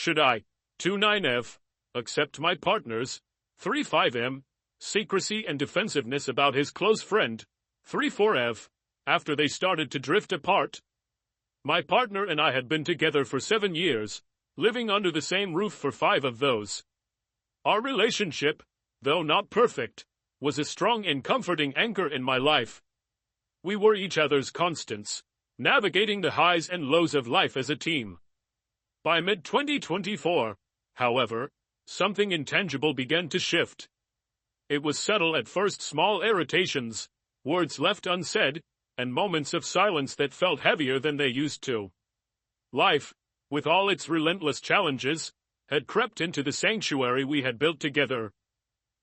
Should I? 29F. Accept my partner's. 35M. Secrecy and defensiveness about his close friend. 34F. After they started to drift apart. My partner and I had been together for 7 years, living under the same roof for 5 of those. Our relationship, though not perfect, was a strong and comforting anchor in my life. We were each other's constants, navigating the highs and lows of life as a team. By mid-2024, however, something intangible began to shift. It was subtle at first, small irritations, words left unsaid, and moments of silence that felt heavier than they used to. Life, with all its relentless challenges, had crept into the sanctuary we had built together.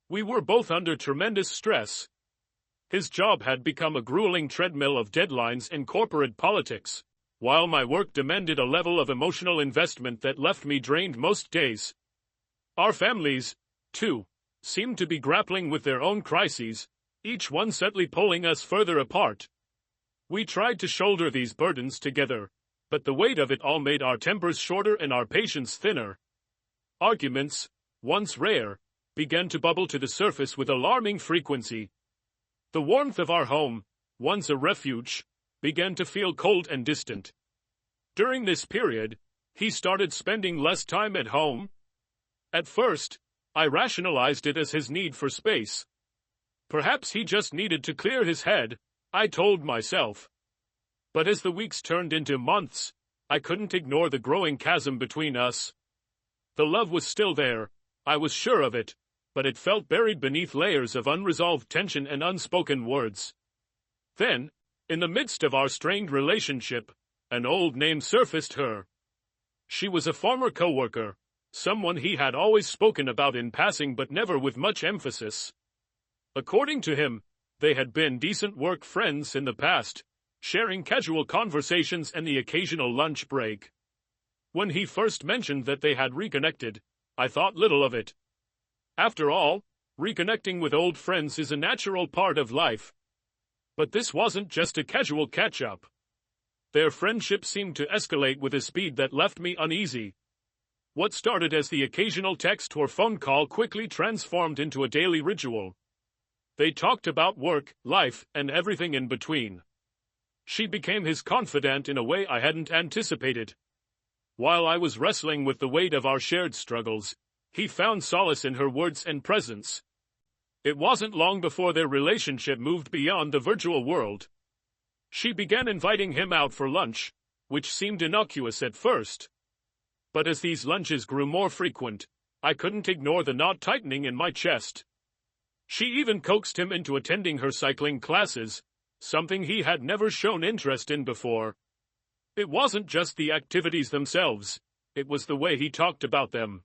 We were both under tremendous stress. His job had become a grueling treadmill of deadlines and corporate politics, while my work demanded a level of emotional investment that left me drained most days. Our families, too, seemed to be grappling with their own crises, each one subtly pulling us further apart. We tried to shoulder these burdens together, but the weight of it all made our tempers shorter and our patience thinner. Arguments, once rare, began to bubble to the surface with alarming frequency. The warmth of our home, once a refuge, began to feel cold and distant. During this period, he started spending less time at home. At first, I rationalized it as his need for space. Perhaps he just needed to clear his head, I told myself. But as the weeks turned into months, I couldn't ignore the growing chasm between us. The love was still there, I was sure of it, but it felt buried beneath layers of unresolved tension and unspoken words. Then, in the midst of our strained relationship, an old name surfaced her. She was a former coworker, someone he had always spoken about in passing but never with much emphasis. According to him, they had been decent work friends in the past, sharing casual conversations and the occasional lunch break. When he first mentioned that they had reconnected, I thought little of it. After all, reconnecting with old friends is a natural part of life. But this wasn't just a casual catch-up. Their friendship seemed to escalate with a speed that left me uneasy. What started as the occasional text or phone call quickly transformed into a daily ritual. They talked about work, life, and everything in between. She became his confidant in a way I hadn't anticipated. While I was wrestling with the weight of our shared struggles, he found solace in her words and presence. It wasn't long before their relationship moved beyond the virtual world. She began inviting him out for lunch, which seemed innocuous at first. But as these lunches grew more frequent, I couldn't ignore the knot tightening in my chest. She even coaxed him into attending her cycling classes, something he had never shown interest in before. It wasn't just the activities themselves, it was the way he talked about them.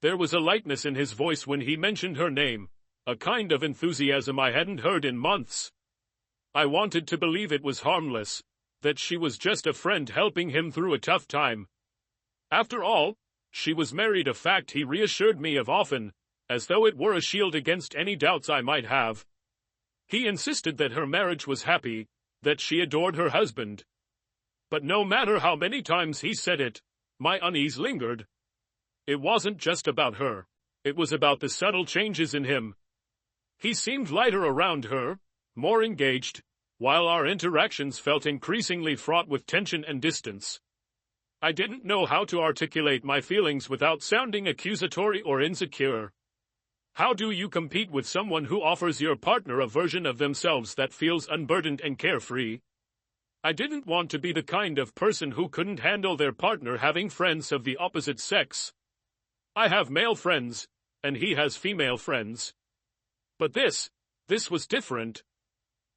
There was a lightness in his voice when he mentioned her name, a kind of enthusiasm I hadn't heard in months. I wanted to believe it was harmless, that she was just a friend helping him through a tough time. After all, she was married, a fact he reassured me of often, as though it were a shield against any doubts I might have. He insisted that her marriage was happy, that she adored her husband. But no matter how many times he said it, my unease lingered. It wasn't just about her. It was about the subtle changes in him. He seemed lighter around her, more engaged, while our interactions felt increasingly fraught with tension and distance. I didn't know how to articulate my feelings without sounding accusatory or insecure. How do you compete with someone who offers your partner a version of themselves that feels unburdened and carefree? I didn't want to be the kind of person who couldn't handle their partner having friends of the opposite sex. I have male friends, and he has female friends. But this was different.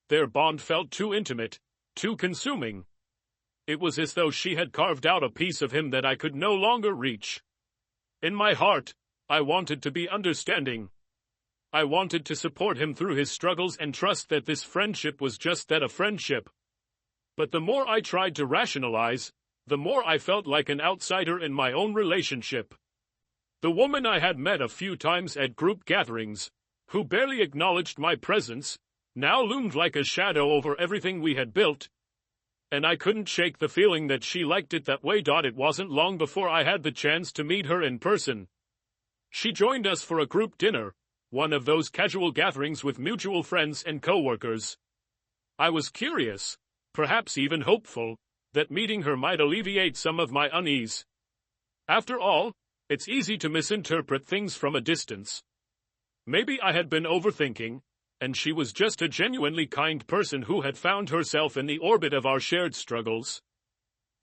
Their bond felt too intimate, too consuming. It was as though she had carved out a piece of him that I could no longer reach. In my heart, I wanted to be understanding. I wanted to support him through his struggles and trust that this friendship was just that, a friendship. But the more I tried to rationalize, the more I felt like an outsider in my own relationship. The woman I had met a few times at group gatherings, who barely acknowledged my presence, now loomed like a shadow over everything we had built. and I couldn't shake the feeling that she liked it that way. It wasn't long before I had the chance to meet her in person. She joined us for a group dinner, one of those casual gatherings with mutual friends and co-workers. I was curious, perhaps even hopeful, that meeting her might alleviate some of my unease. After all, it's easy to misinterpret things from a distance. Maybe I had been overthinking, and she was just a genuinely kind person who had found herself in the orbit of our shared struggles.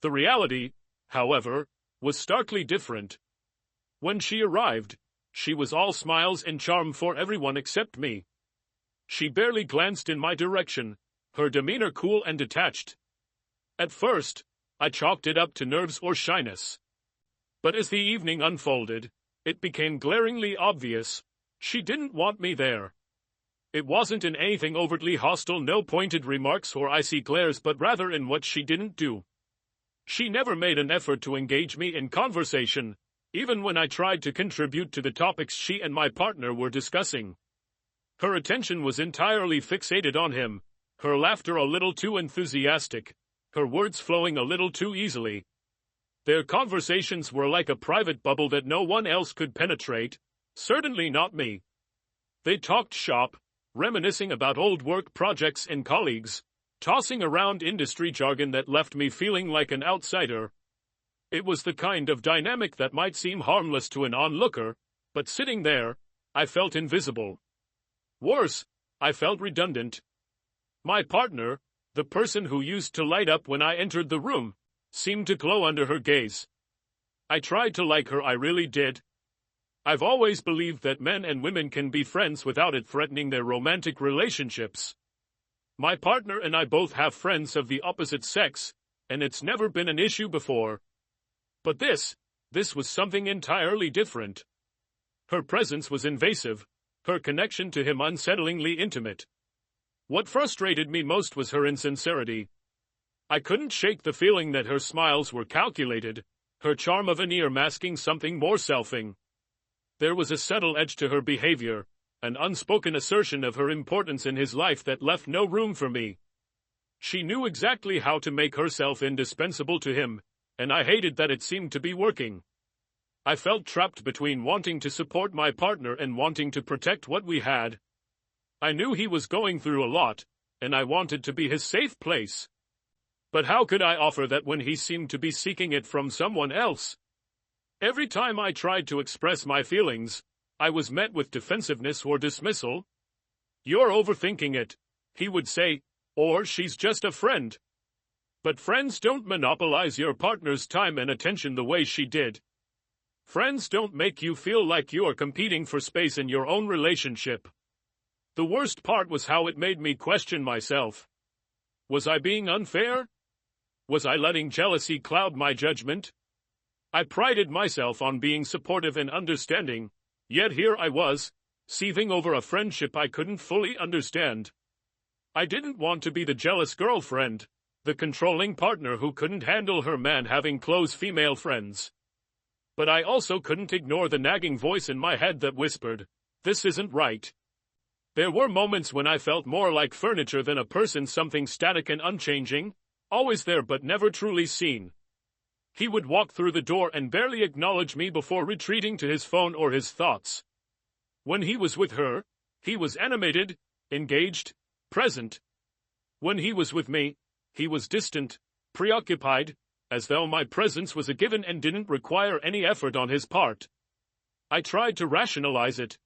The reality, however, was starkly different. When she arrived, she was all smiles and charm for everyone except me. She barely glanced in my direction, her demeanor cool and detached. At first, I chalked it up to nerves or shyness. But as the evening unfolded, it became glaringly obvious. She didn't want me there. It wasn't in anything overtly hostile, no pointed remarks or icy glares, but rather in what she didn't do. She never made an effort to engage me in conversation, even when I tried to contribute to the topics she and my partner were discussing. Her attention was entirely fixated on him, her laughter a little too enthusiastic, her words flowing a little too easily. Their conversations were like a private bubble that no one else could penetrate, certainly not me. They talked shop, reminiscing about old work projects and colleagues, tossing around industry jargon that left me feeling like an outsider. It was the kind of dynamic that might seem harmless to an onlooker, but sitting there, I felt invisible. Worse, I felt redundant. My partner, the person who used to light up when I entered the room, seemed to glow under her gaze. I tried to like her, I really did. I've always believed that men and women can be friends without it threatening their romantic relationships. My partner and I both have friends of the opposite sex, and it's never been an issue before. But this was something entirely different. Her presence was invasive, her connection to him unsettlingly intimate. What frustrated me most was her insincerity. I couldn't shake the feeling that her smiles were calculated, her charm a veneer masking something more selfing. There was a subtle edge to her behavior, an unspoken assertion of her importance in his life that left no room for me. She knew exactly how to make herself indispensable to him, and I hated that it seemed to be working. I felt trapped between wanting to support my partner and wanting to protect what we had. I knew he was going through a lot, and I wanted to be his safe place. But how could I offer that when he seemed to be seeking it from someone else? Every time I tried to express my feelings, I was met with defensiveness or dismissal. "You're overthinking it," he would say, or "she's just a friend." But friends don't monopolize your partner's time and attention the way she did. Friends don't make you feel like you are competing for space in your own relationship. The worst part was how it made me question myself. Was I being unfair? Was I letting jealousy cloud my judgment? I prided myself on being supportive and understanding, yet here I was, seething over a friendship I couldn't fully understand. I didn't want to be the jealous girlfriend, the controlling partner who couldn't handle her man having close female friends. But I also couldn't ignore the nagging voice in my head that whispered, "This isn't right." There were moments when I felt more like furniture than a person, something static and unchanging, always there but never truly seen. He would walk through the door and barely acknowledge me before retreating to his phone or his thoughts. When he was with her, he was animated, engaged, present. When he was with me, he was distant, preoccupied, as though my presence was a given and didn't require any effort on his part. I tried to rationalize it.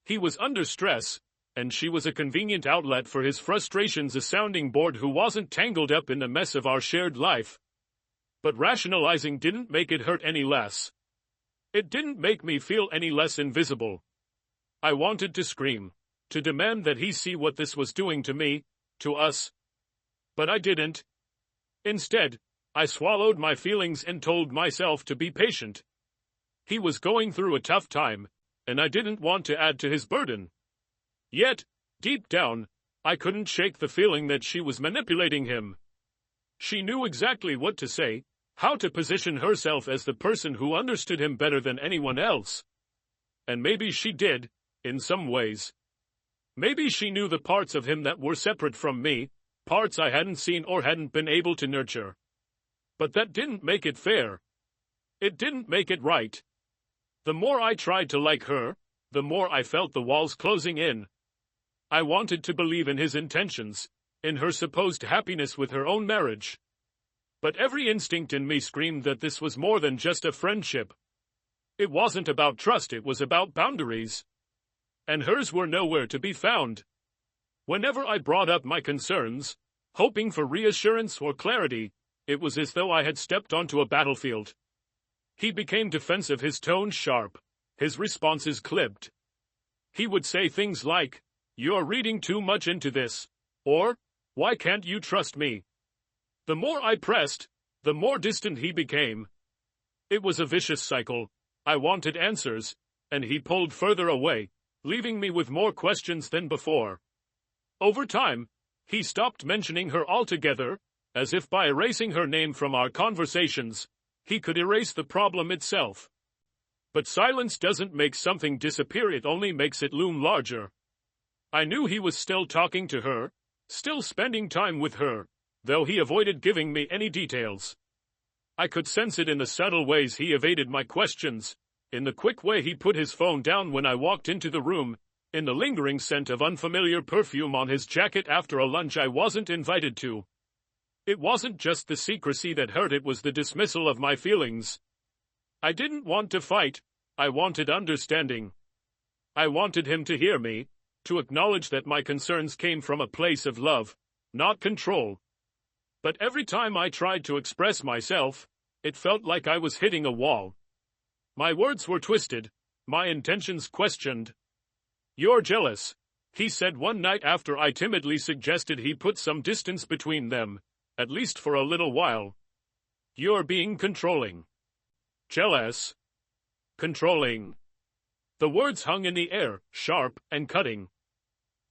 He was under stress, and she was a convenient outlet for his frustrations, a sounding board who wasn't tangled up in the mess of our shared life. But rationalizing didn't make it hurt any less. It didn't make me feel any less invisible. I wanted to scream, to demand that he see what this was doing to me, to us. But I didn't. Instead, I swallowed my feelings and told myself to be patient. He was going through a tough time, and I didn't want to add to his burden. Yet, deep down, I couldn't shake the feeling that she was manipulating him. She knew exactly what to say, how to position herself as the person who understood him better than anyone else. And maybe she did, in some ways. Maybe she knew the parts of him that were separate from me, parts I hadn't seen or hadn't been able to nurture. But that didn't make it fair. It didn't make it right. The more I tried to like her, the more I felt the walls closing in. I wanted to believe in his intentions, in her supposed happiness with her own marriage. But every instinct in me screamed that this was more than just a friendship. It wasn't about trust, it was about boundaries. And hers were nowhere to be found. Whenever I brought up my concerns, hoping for reassurance or clarity, it was as though I had stepped onto a battlefield. He became defensive, his tone sharp, his responses clipped. He would say things like, "You're reading too much into this," or, "Why can't you trust me?" The more I pressed, the more distant he became. It was a vicious cycle. I wanted answers, and he pulled further away, leaving me with more questions than before. Over time, he stopped mentioning her altogether, as if by erasing her name from our conversations, he could erase the problem itself. But silence doesn't make something disappear, it only makes it loom larger. I knew he was still talking to her, still spending time with her, though he avoided giving me any details. I could sense it in the subtle ways he evaded my questions, in the quick way he put his phone down when I walked into the room, in the lingering scent of unfamiliar perfume on his jacket after a lunch I wasn't invited to. It wasn't just the secrecy that hurt, it was the dismissal of my feelings. I didn't want to fight, I wanted understanding. I wanted him to hear me, to acknowledge that my concerns came from a place of love, not control. But every time I tried to express myself, it felt like I was hitting a wall. My words were twisted, my intentions questioned. "You're jealous," he said one night after I timidly suggested he put some distance between them, at least for a little while. "You're being controlling." Jealous. Controlling. The words hung in the air, sharp and cutting.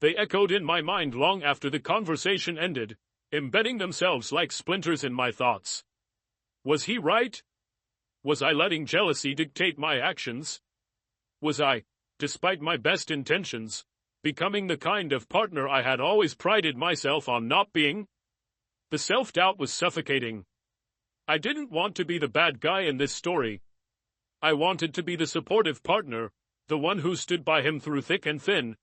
They echoed in my mind long after the conversation ended, embedding themselves like splinters in my thoughts. Was he right? Was I letting jealousy dictate my actions? Was I, despite my best intentions, becoming the kind of partner I had always prided myself on not being? The self-doubt was suffocating. I didn't want to be the bad guy in this story. I wanted to be the supportive partner, the one who stood by him through thick and thin.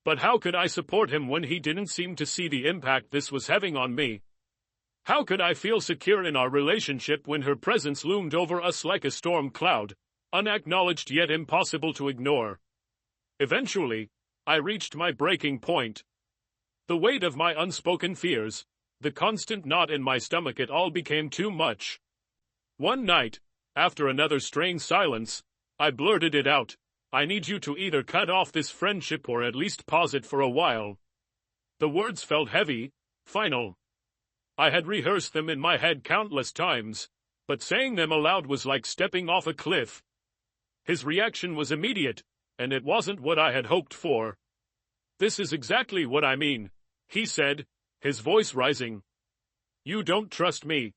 But how could I support him when he didn't seem to see the impact this was having on me? How could I feel secure in our relationship when her presence loomed over us like a storm cloud, unacknowledged yet impossible to ignore? Eventually, I reached my breaking point. The weight of my unspoken fears, the constant knot in my stomach, it all became too much. One night, after another strained silence, I blurted it out. "I need you to either cut off this friendship or at least pause it for a while." The words felt heavy, final. I had rehearsed them in my head countless times, but saying them aloud was like stepping off a cliff. His reaction was immediate, and it wasn't what I had hoped for. "This is exactly what I mean," he said, his voice rising. "You don't trust me.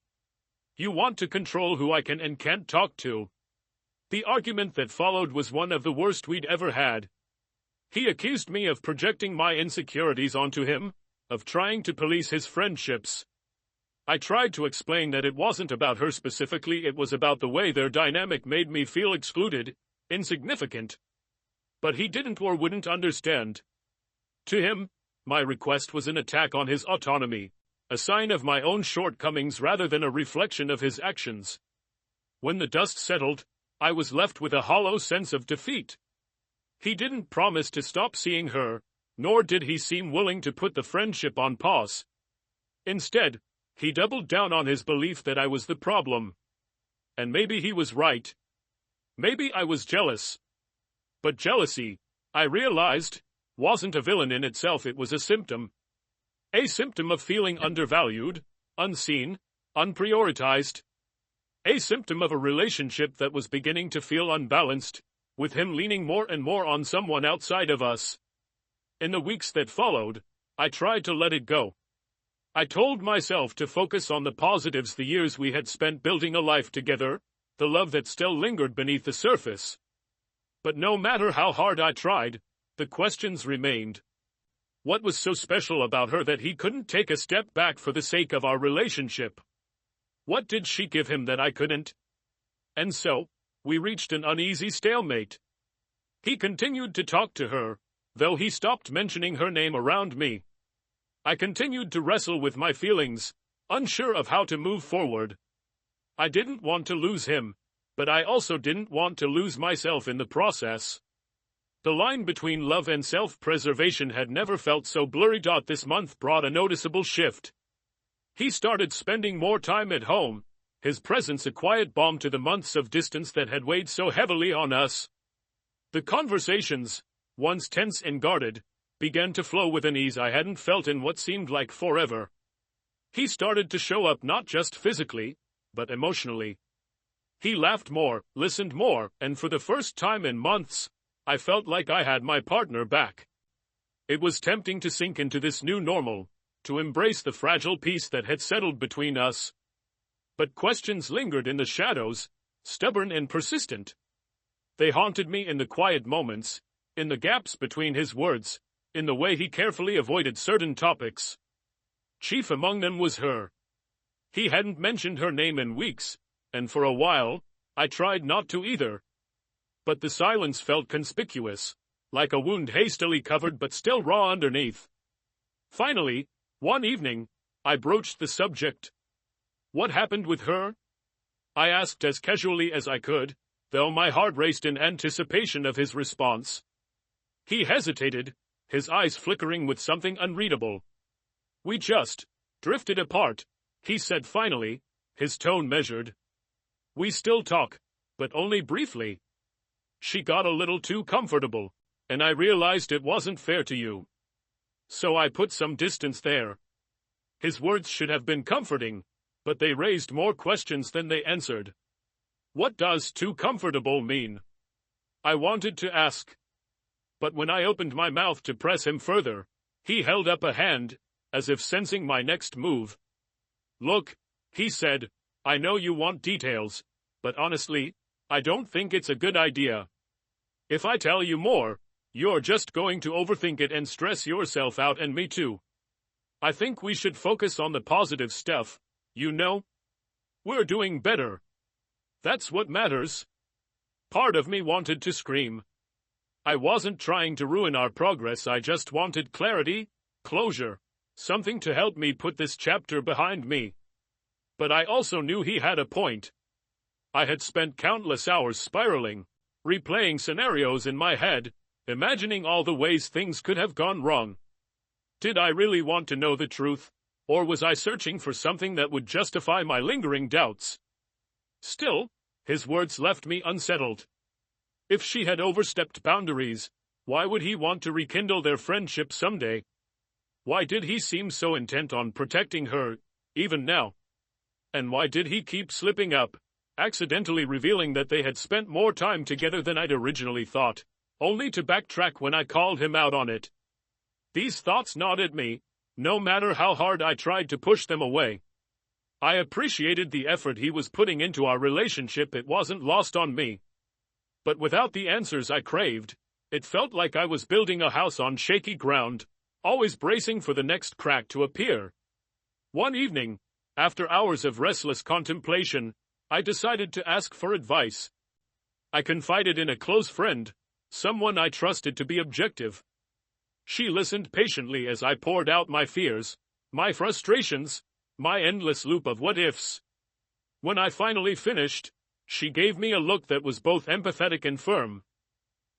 You want to control who I can and can't talk to." The argument that followed was one of the worst we'd ever had. He accused me of projecting my insecurities onto him, of trying to police his friendships. I tried to explain that it wasn't about her specifically, it was about the way their dynamic made me feel excluded, insignificant. But he didn't or wouldn't understand. To him, my request was an attack on his autonomy, a sign of my own shortcomings rather than a reflection of his actions. When the dust settled, I was left with a hollow sense of defeat. He didn't promise to stop seeing her, nor did he seem willing to put the friendship on pause. Instead, he doubled down on his belief that I was the problem. And maybe he was right. Maybe I was jealous. But jealousy, I realized, wasn't a villain in itself, it was a symptom. A symptom of feeling undervalued, unseen, unprioritized. A symptom of a relationship that was beginning to feel unbalanced, with him leaning more and more on someone outside of us. In the weeks that followed, I tried to let it go. I told myself to focus on the positives, the years we had spent building a life together, the love that still lingered beneath the surface. But no matter how hard I tried, the questions remained. What was so special about her that he couldn't take a step back for the sake of our relationship? What did she give him that I couldn't? And so, we reached an uneasy stalemate. He continued to talk to her, though he stopped mentioning her name around me. I continued to wrestle with my feelings, unsure of how to move forward. I didn't want to lose him, but I also didn't want to lose myself in the process. The line between love and self-preservation had never felt so blurry. This month brought a noticeable shift. He started spending more time at home, his presence a quiet balm to the months of distance that had weighed so heavily on us. The conversations, once tense and guarded, began to flow with an ease I hadn't felt in what seemed like forever. He started to show up not just physically, but emotionally. He laughed more, listened more, and for the first time in months, I felt like I had my partner back. It was tempting to sink into this new normal, to embrace the fragile peace that had settled between us. But questions lingered in the shadows, stubborn and persistent. They haunted me in the quiet moments, in the gaps between his words, in the way he carefully avoided certain topics. Chief among them was her. He hadn't mentioned her name in weeks, and for a while, I tried not to either. But the silence felt conspicuous, like a wound hastily covered but still raw underneath. Finally, one evening, I broached the subject. What happened with her? I asked as casually as I could, though my heart raced in anticipation of his response. He hesitated, his eyes flickering with something unreadable. We just drifted apart, he said finally, his tone measured. We still talk, but only briefly. She got a little too comfortable, and I realized it wasn't fair to you. So I put some distance there. His words should have been comforting, but they raised more questions than they answered. What does too comfortable mean? I wanted to ask. But when I opened my mouth to press him further, he held up a hand, as if sensing my next move. Look, he said, I know you want details, but honestly, I don't think it's a good idea. If I tell you more, you're just going to overthink it and stress yourself out, and me too. I think we should focus on the positive stuff, you know? We're doing better. That's what matters. Part of me wanted to scream. I wasn't trying to ruin our progress, I just wanted clarity, closure, something to help me put this chapter behind me. But I also knew he had a point. I had spent countless hours spiraling, replaying scenarios in my head, imagining all the ways things could have gone wrong. Did I really want to know the truth, or was I searching for something that would justify my lingering doubts? Still, his words left me unsettled. If she had overstepped boundaries, why would he want to rekindle their friendship someday? Why did he seem so intent on protecting her, even now? And why did he keep slipping up, accidentally revealing that they had spent more time together than I'd originally thought, only to backtrack when I called him out on it? These thoughts gnawed at me, no matter how hard I tried to push them away. I appreciated the effort he was putting into our relationship, it wasn't lost on me. But without the answers I craved, it felt like I was building a house on shaky ground, always bracing for the next crack to appear. One evening, after hours of restless contemplation, I decided to ask for advice. I confided in a close friend, someone I trusted to be objective. She listened patiently as I poured out my fears, my frustrations, my endless loop of what-ifs. When I finally finished, she gave me a look that was both empathetic and firm.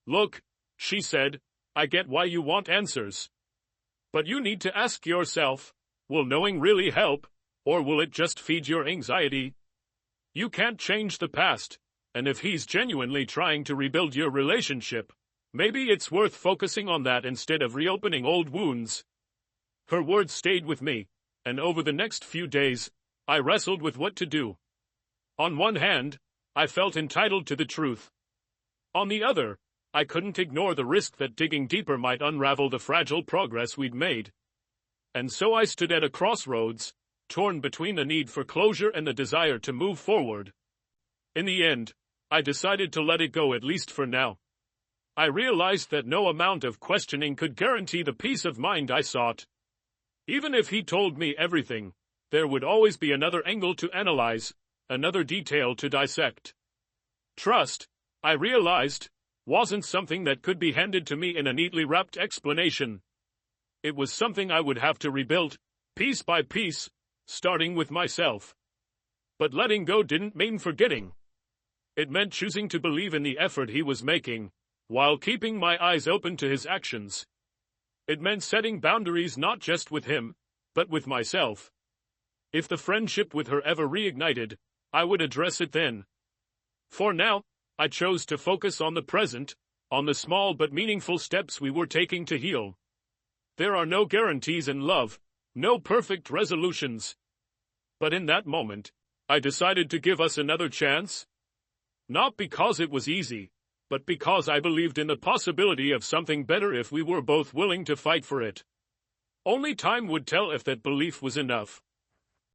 Look, she said, I get why you want answers. But you need to ask yourself, will knowing really help, or will it just feed your anxiety? You can't change the past, and if he's genuinely trying to rebuild your relationship, maybe it's worth focusing on that instead of reopening old wounds. Her words stayed with me, and over the next few days, I wrestled with what to do. On one hand, I felt entitled to the truth. On the other, I couldn't ignore the risk that digging deeper might unravel the fragile progress we'd made. And so I stood at a crossroads, torn between the need for closure and the desire to move forward. In the end, I decided to let it go, at least for now. I realized that no amount of questioning could guarantee the peace of mind I sought. Even if he told me everything, there would always be another angle to analyze, another detail to dissect. Trust, I realized, wasn't something that could be handed to me in a neatly wrapped explanation. It was something I would have to rebuild, piece by piece, starting with myself. But letting go didn't mean forgetting. It meant choosing to believe in the effort he was making, while keeping my eyes open to his actions. It meant setting boundaries not just with him, but with myself. If the friendship with her ever reignited, I would address it then. For now, I chose to focus on the present, on the small but meaningful steps we were taking to heal. There are no guarantees in love, no perfect resolutions. But in that moment, I decided to give us another chance. Not because it was easy, but because I believed in the possibility of something better if we were both willing to fight for it. Only time would tell if that belief was enough.